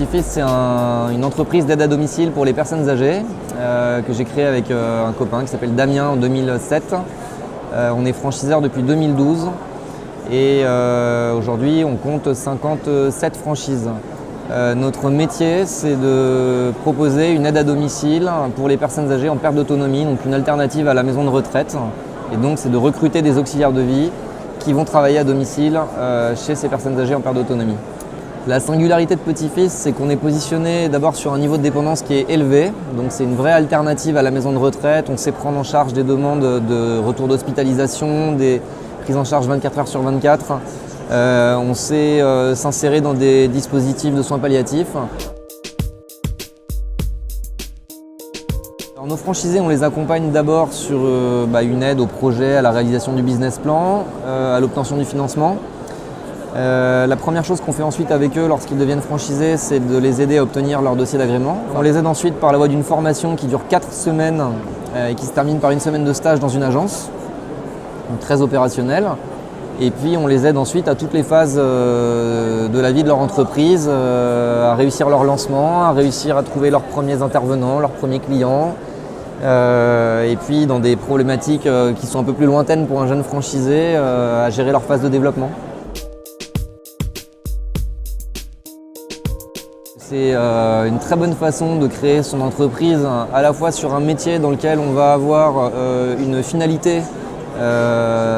Petit-Fils, c'est une entreprise d'aide à domicile pour les personnes âgées que j'ai créée avec un copain qui s'appelle Damien en 2007. On est franchiseur depuis 2012 et aujourd'hui on compte 57 franchises. Notre métier, c'est de proposer une aide à domicile pour les personnes âgées en perte d'autonomie, donc une alternative à la maison de retraite. Et donc c'est de recruter des auxiliaires de vie qui vont travailler à domicile chez ces personnes âgées en perte d'autonomie. La singularité de Petit-Fils, c'est qu'on est positionné d'abord sur un niveau de dépendance qui est élevé, donc c'est une vraie alternative à la maison de retraite. On sait prendre en charge des demandes de retour d'hospitalisation, des prises en charge 24 heures sur 24. On sait s'insérer dans des dispositifs de soins palliatifs. Alors, nos franchisés, on les accompagne d'abord sur une aide au projet, à la réalisation du business plan, à l'obtention du financement. La première chose qu'on fait ensuite avec eux lorsqu'ils deviennent franchisés, c'est de les aider à obtenir leur dossier d'agrément. On les aide ensuite par la voie d'une formation qui dure 4 semaines et qui se termine par une semaine de stage dans une agence, donc très opérationnelle. Et puis on les aide ensuite à toutes les phases de la vie de leur entreprise, à réussir leur lancement, à réussir à trouver leurs premiers intervenants, leurs premiers clients. Et puis dans des problématiques qui sont un peu plus lointaines pour un jeune franchisé, à gérer leur phase de développement. C'est une très bonne façon de créer son entreprise à la fois sur un métier dans lequel on va avoir une finalité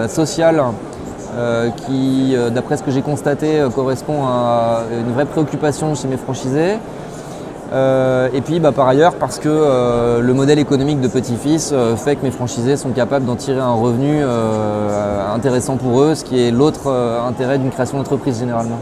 sociale qui, d'après ce que j'ai constaté, correspond à une vraie préoccupation chez mes franchisés. Et puis par ailleurs parce que le modèle économique de Petit-Fils fait que mes franchisés sont capables d'en tirer un revenu intéressant pour eux, ce qui est l'autre intérêt d'une création d'entreprise généralement.